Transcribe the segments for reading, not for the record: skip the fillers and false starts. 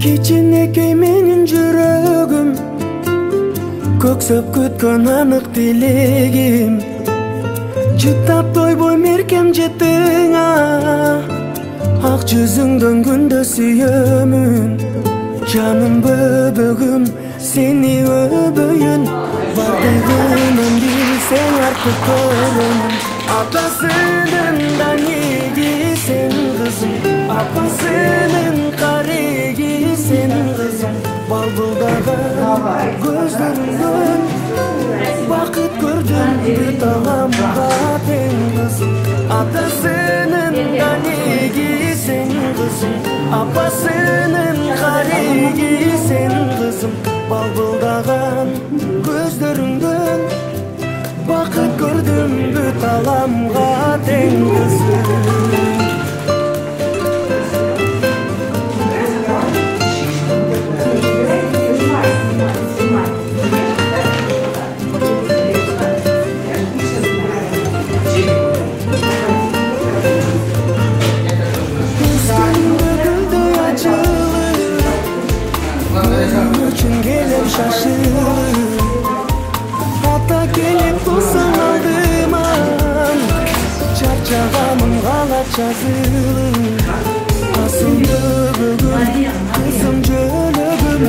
Kechinekey menin жүрөгүm, көксөп күткөн анык тилегим. Чыттап тойбой меркем жеттиңа, ак жүзүңдөн күндө сүйөмүн. Жаным бөбөгүм, сени өбөйүн, бардыгынан билсең артык көрөмүн. Атасынын да неги сен кызым, апасынын кареги сен кызым. Балбылдаган көздөрүңдөн бакыт көрдүм, бүт аламга тең кызым. Атасынын да неги сен кызым, апасынын кареги сен кызым. Балбылдаган көздөрүңдөн бакыт көрдүм, бүт аламга тең кызым. Ата келип турсаң алдыман, чарчаганым калат жазылып. Асылды бүгүн кызым жөлөгүм,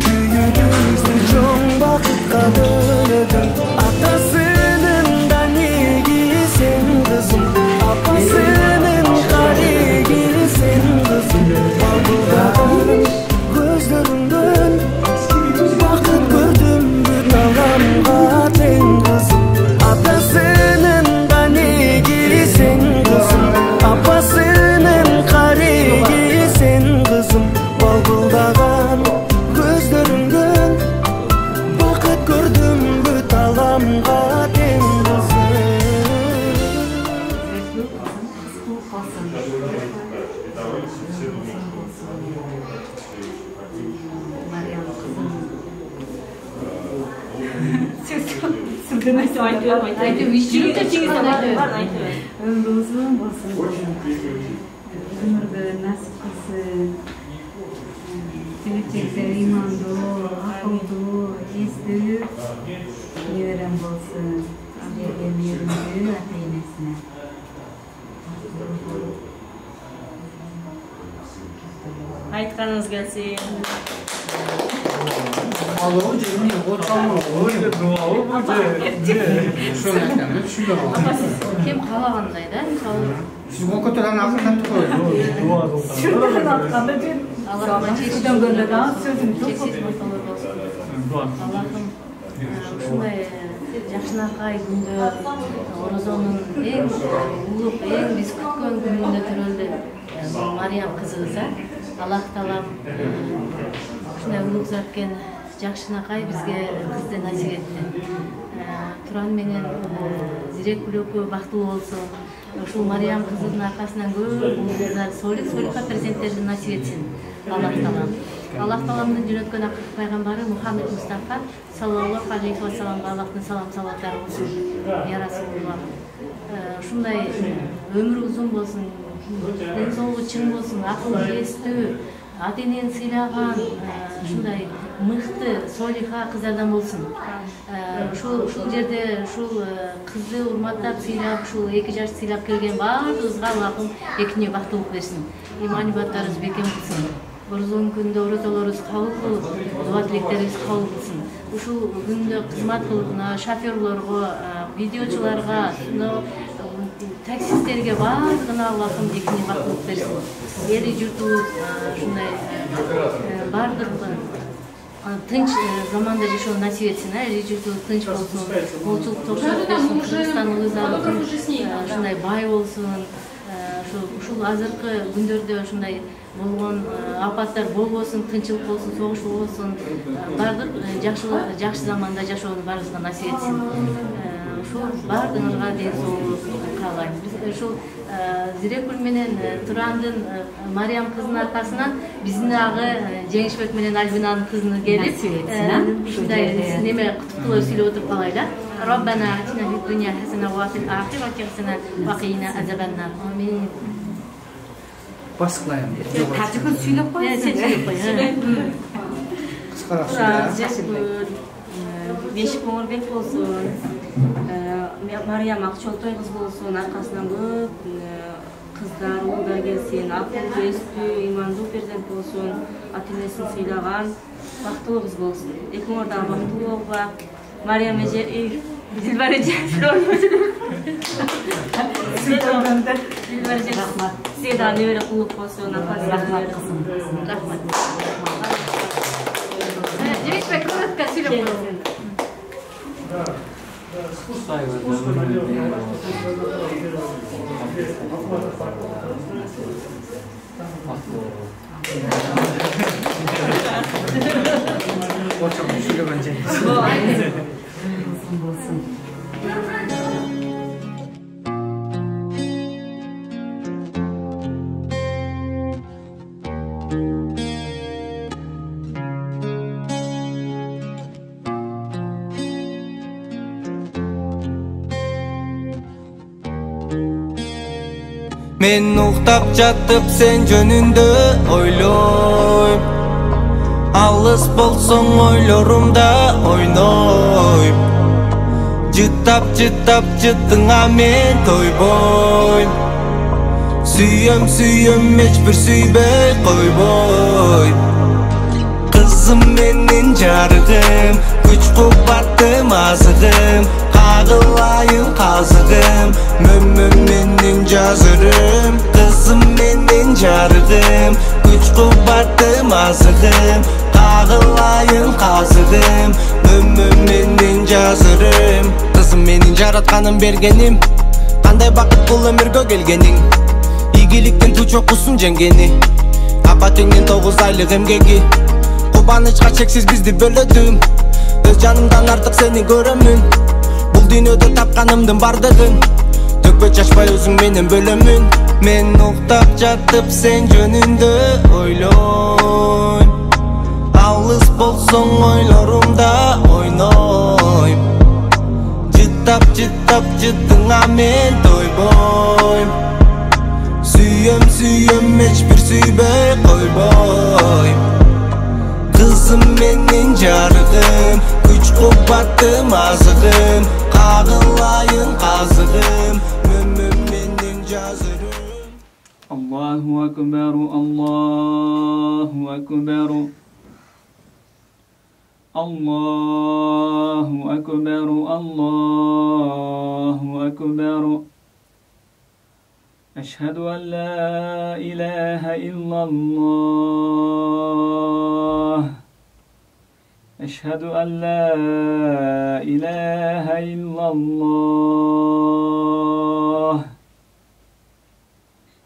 күйүбүздү чоң бакытка бөлөдүм. Атасынын да неги сен кызым, апасынын кареги сен кызым. Балбылдаган көздөрүңдөн бакыт көрдүм, бүт аламга тең кызым. Атасынын да неги сен кызым, апасынын кареги сен кызым. Балбылдаган көздөрүңдөн бакыт көрдүм, бүт аламга тең кызым. Ömrü uzun olsun. Ömürde nasip kılsın. Gelecekte imanlı, akıllı, esnük, yören olsun. Abiye'ye yüründü ateynesine. Aytkanınız gelsin. Alo, cebimde ortamı öyle doğal bu şöyle şöyle Kim kalağındaydı? siz o kadar anlatın koydu. Duaga Allah'ım çeşitli Allah'ım ушундай жакшынакай күндө орозонун эң улук эң биз күткөн күнүндө төрөлдү Мариям кызыбыз Аллах таалам ушундай улук зат экен жакшынакай бизге кызды насип этти. Туран менен Зирек Күлөкү бактылуу болсун. Ушул Мариям кызынын аркасынан көп улуулар солих перзенттерди насип этсин Аллах таалам. Аллах тааламдын жөнөткөн акыркы пайгамбары Мухаммед Мустафа саллаллаху алейхи ва салламга Аллахтын салам салаваттары болсун. Я Расулуллах. Ушундай өмүрү узун болсун, ден соолугу чың болсун, акыл эстүү, ата-энени сыйлаган, ушундай мыкты, солиха кыздардан болсун. Ушул жерде ушул кызды урматтап, сыйлап, ушул 2 жаш сыйлап келген баардыгыбызга Аллахым экини бактылык берсин. Иман ибадаттарыбыз бекем кылсын. Орозон күндө орозолорубуз кабыл кылып, дуа тилектерибиз кабыл кылсын. Ушул күндө кызмат кылып, шофёрлорго, видеочуларга, таксисттерге баардыгына Аллахым экини бактылык берсин. Эли журтубуз ушундай баардык тынч заманда жашоо насип этсин, эли журтубуз тынч болсун, молчулук токчулук болсун, Кыргызстаныбыз ушундай бай болсун. Ушул азыркы күндөрдө ушундай болгон апаттар болбосун, тынчылык болсун, согуш болбосун, баардык жакшы заманда жашоону баарыбызга насип этсин. Ушул баардыгыңарга ден соолук каалайм. Биз ушул Зирекүл менен Турандын Мариям кызынын аркасынан биздин агы Жеңишбек менен Альбинанын кызыны келип, ушундай неме кутуктуулар сүйлөп отуруп калайлы. Rabbana atina fid dunya hasana wa fil akhirati hasana wa qina azabannar. Amin. Başlayalım. Kaçıkı söylep koyasın. Бешик Моңорбек болсун, Мариям Акчолтой кыз болсун, аркасынан көп кыздар, уулдар келсин, акылдуу, эстүү, имандуу перзент болсун, ата-энесин сыйлаган бактылуу кыз болсун. Экөөңөр дагы бактылуу болуп, Мариям эже, Дилбар эже, рахмат. Сиз дагы небере кулдук болсун, рахмат кызым. Рахмат. Жеңишбек коротко сүйлөп коесуң. Men uktap jatıp sen jönündө ойлойм. Алыс болсоң ойлорумда ойнойм. Жыттап жыттыңа мен тойбойм. Сүйөм эчбир сүйбөй койбойм. Кызым менин жарыгым, күч кубаттым азыгым, кагылайын казыгым, мөмөм менин жазырым. Кызым менин жарыгым, күч кубаттым азыгым, кагылайын казыгым, мөмөм менин жазырым. Кызым менин жаратканын бергеним, кандай бакыт бул өмүргө келгениң. Игиликтин туч окусун жеңгени, апа теңден 9 айлык эмгеги. Кубанычка чексиз бизди бөлөдүм, өз жанымдан артык сени көрөмүн. Бул дүйнөдө тапканымдын бардыгын төкпөй чачпай өзүң менен бөлөмүн. Мен уктап жатып сен жөнүндө ойлойм. Алыс болсоң ойлорумда ойнойм. Жыттап жыттыңа мен тойбойм. Сүйөм эчбир сүйбөй койбойм. Kızım menin jarıgım, güç kubbаттым azıgım, kagılayın kazıgım, mümüm menin жазырым. Allahu Ekber, Allahu Ekber, Allahu Ekber, Allahu Ekber. أشهد أن لا إله إلا الله أشهد أن لا إله إلا الله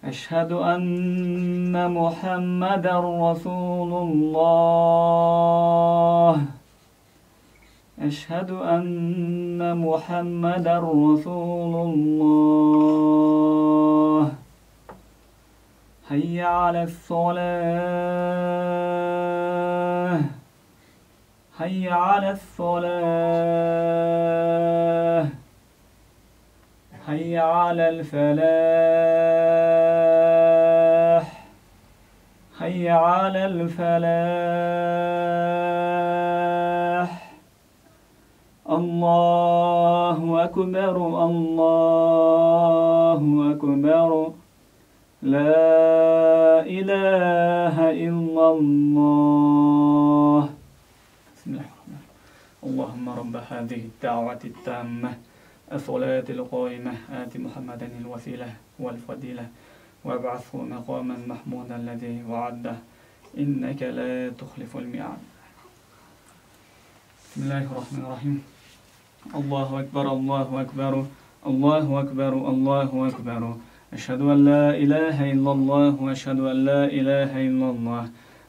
أشهد أن محمدا رسول الله أشهد أن محمدا رسول الله حي على الصلاة حي على الصلاة حي على الفلاح حي على الفلاح الله أكبر الله أكبر لا إله إلا الله بسم الله الرحمن الرحيم اللهم رب هذه الدعوة التامة الصلاة القائمة آت محمدا الوسيلة والفضيلة وابعثه مقاما محمودا الذي وعده إنك لا تخلف الميعاد بسم الله الرحمن الرحيم الله أكبر الله أكبر الله أكبر الله أكبر أشهد أن لا إله إلا الله وأشهد أن لا إله إلا الله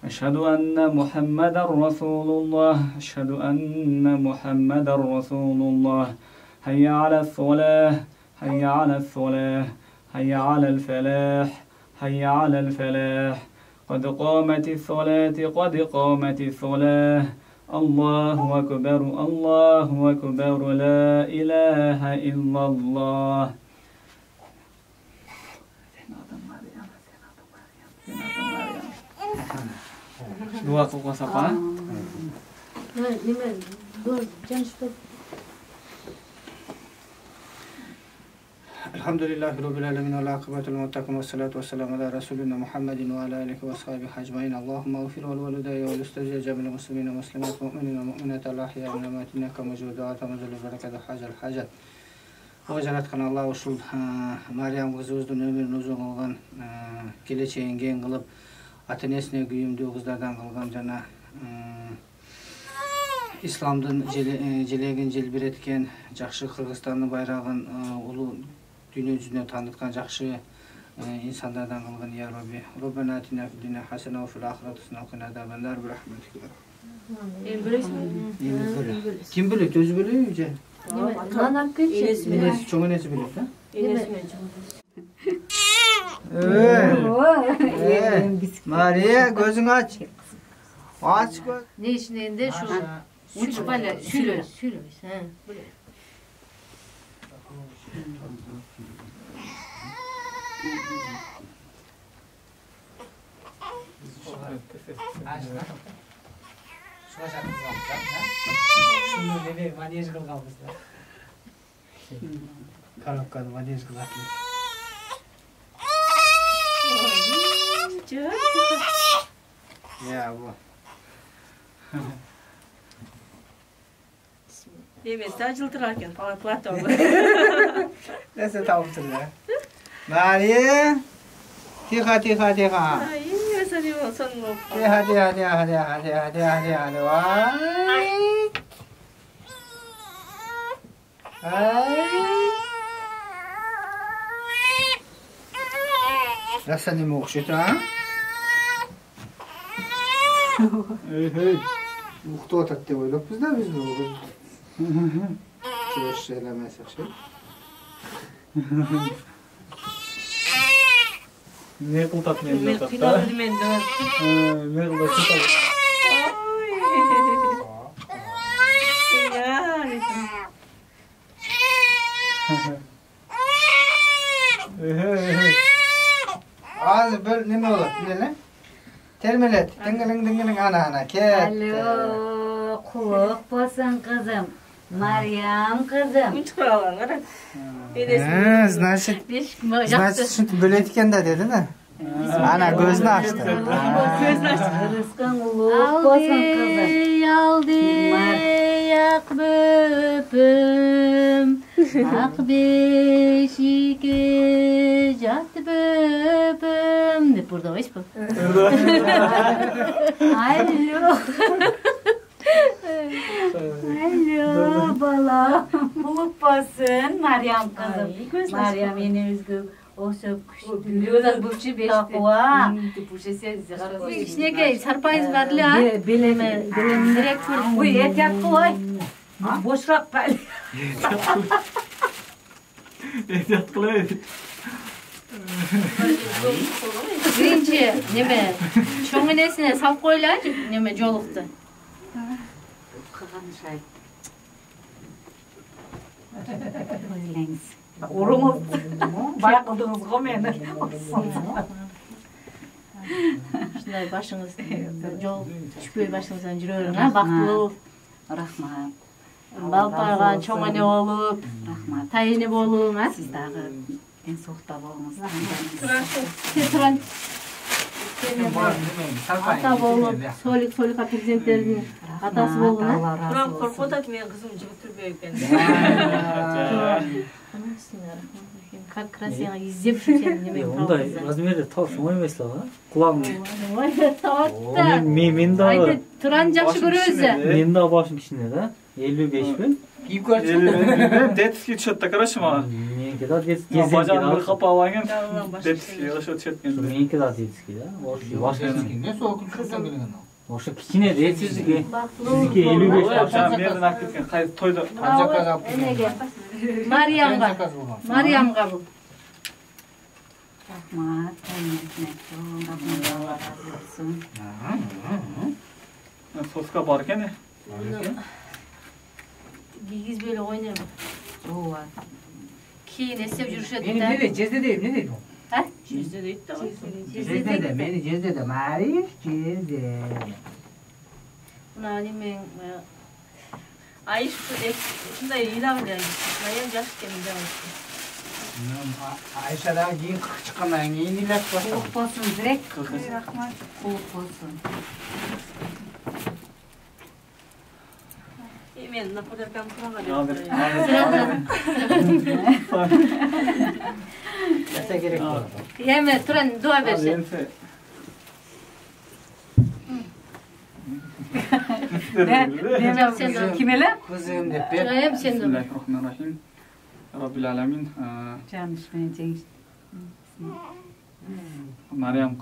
أشهد أن محمدا رسول الله أشهد أن محمدا رسول الله حي على الصلاة حي على الصلاة حي على الفلاح حي على الفلاح قد قامت الصلاة قد قامت الصلاة الله أكبر الله أكبر لا إله إلا الله Dua kukus apa? Elhamdülillahi Rabbil alemin ve akıbetul muttakim ve salatu ve selamu ala Resulina Muhammedin ve ala alihi ve sahibi hacmain. Allahümme gfir vel veludaya vel üstezce cemil muslimin ve muslimat mu'minin ve mu'minat al-ahya ve nemat inneka mevcudat ve mezulu berekede hacel hacet. O jaratkan Allah uşul Maryam kızımыздың ömürünü uzun kılgan, geleceğin gen kılıp, ata-enesine güyümdүү kızlardan kılgan jana İslamdın jelegen jelbir etken, jakşı Kırgızstandın bayrağın ulu dünya yüzüne tanıtkan jakşı insanlardan kılgan ya Rabbi. Rabbena atina fid dunya hasene ve fil ahireti hasene ve qina azabannar bi rahmetik. Kim bilir? Özü biliyor mu? Nanam kötü. Enesi, çok enesi bilir ha? Evet. Maria gözünü aç. Aç göz. Ne işinde şu uç böyle sülü. Ha. Şunu dedi, maniyaj kılgamızlar. Karapkanı maniyaj kılgatlı. Ya bu. Evet, acıldırarken falan platformu. Neyse tavuktur ya. Maria. Tiha. Ay, sanıyor sanıyor. Hadi. Vay. Nasıl ne mokşet ha? Hey. Muhtu otat diye oylap biz de biz bu. Çok şeylemezsek şey. Ne kıltat ne Ben kıltat final da? bilmem. Ne kıltat? Yani. Az böyle ne olur? Bilelim. Termelet. Dengelin ana. Ket. Alo, kulak basın kızım. Meryem kızım. Üç kralan var. Значит, şimdi böyle etken de dedi de. Ana gözünü açtı. Gözünü açtı. Rızkın kulak basın kızım. Aldı yak böpüm Ақ бешикке жатып өпім деп бұрда қойшы бұл. Алло, бала. Құлып басын, Мариям қызым. Мариям енемізге осы күшті тақуа. Кішінекей сарпайыз барлы, а? Білемдірек көріп. Ой, етек қылай. Бошырақ бәлі. Ehtiyat kılaydı. Birinci, neme, çoğun nesine sap koylar, neme joluktu. Қылған шай. Өзілеңіз. Ұрыңыз. Байқылдыңыз ғой мені. Şunday başınız, jol düşpöy başınızdan жүрөрүң, а? Бактылуу болуп. Рахмат. Балпайга чоң эне болуп, Рахмат. тайыны болуң, а? Сіз дағы денсаулықта болыңыз. Туран ата болуп, Солика президенттердин атасы болгон, а? Kur'an korkuda ki benim kızım cıvıtır büyükken. Как красиво издеп жүрсең неме Ондай размерде тау оңай емес ла, құлағым. Ой, таватта. Мен да Айты Туран жакшы көрөбүз. мен да башым кичине да. 55 пен. Детский счет-то, короче, мама. Меники да детский. Бажан bir kapı alayın. Dağılan başka Детский, я счет четкен. Меники да детский да. Не сол күншіліктен келген анау. Ошо кичине де сиздики. Бактылуу. Сиздики 55 Жаңа мерден алып кеткен. Қай тойда. Заказ алып Энеге. Мариямга. Мариямга бул. Рахмат. Рахмат. Allah razı olsun. Соска бар екен. Кийгизбей ойнойм. Ооба. Кийин эстеп жүрүшөт Мені да. не дейді, жезде дейм, не дейді ол? Yüzde değil de var. Жезде де, мені жезде де, Мариш, жезде. Мына немен Ay şunda ilan ediyor. Mayan yaş kendinde var. Айшадағы кейін қырық шыққаннан кейін илап Құлық бастым. болсын, жүрек. Рахмат. Құлық болсын. Ben ne kadar kan kurama Жаса керек болады. Эме туран дуа берсин. Kim ele? Кызым деп бер. Турайым сен дуа. Bismillahirrahmanirrahim. Rabbil alamin. Canış beni cengiz. Maryam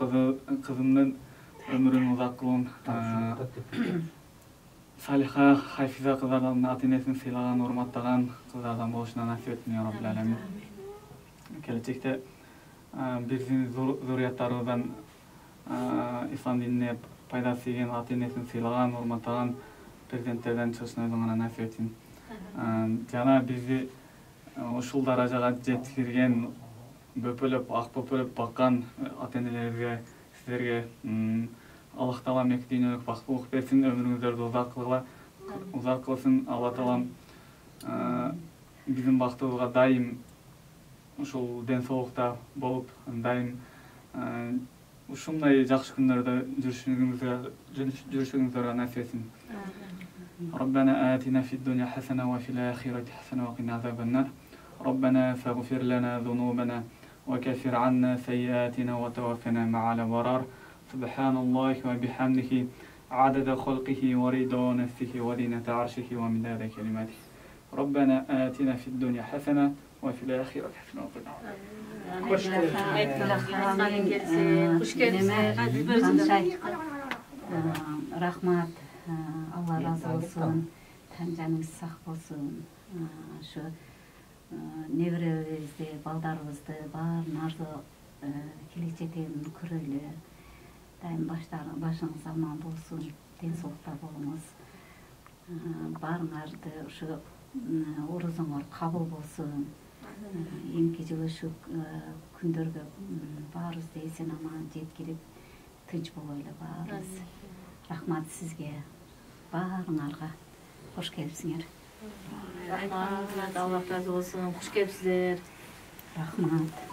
kızımın ömrünü uzak kılın. Saliha, Hayfiza kızlardan ata-enesini sıylagan, hormattаған kızlardan boluşuna nasip etsin ya Rabbil alamin. Gelecekte bizim zurriyattарыбыздан İslam dinine пайдасы тиген ата-enesini sıylagan, hormattаған президенттерден чыгышын ойлонгон насip etsin. Жана бизди ушул даражага жеткирген бөпөлөп, ак бөпөлөп баккан ата-энелерге, сиздерге Аллах Таала эки дүйнөлүк бактылык берсин, өмүрүңүздөрдү узак кылсын. Алла Таалам биздин бактыбызга дайым ушул ден соолукта болуп, дайым ушундай жакшы күндөрдө жүрүшүңүздөргө насip etsin. ربنا آتنا في الدنيا حسنة وفي الآخرة حسنة وقنا عذاب النار ربنا فاغفر لنا ذنوبنا وكفر عنا سيئاتنا وتوفنا مع الأبرار سبحان الله وبحمده عدد خلقه ورضا نفسه وزنة عرشه ومداد كلماته ربنا آتنا في الدنيا حسنة وفي الآخرة حسنة وقنا Rahmat. Allah razı olsun. Tancanыңыз сак болсун. Şu неберебизди, балдарыбызды баарын арзу келечектен көрөлү. Дайым башыңыз аман болсун, ден соолукта болуңуз. Баарыңарды ушу орозоңор кабыл болсун. Эмки жылы ушу күндөргө баарыбызды эсен аман жеткирип, тынч болойлу баарыбыз. Рахмат сизге, баарыңарга. Хош келипсиңер. Рахмат, Алла разы болсун. Куш келипсиздер. Рахмат.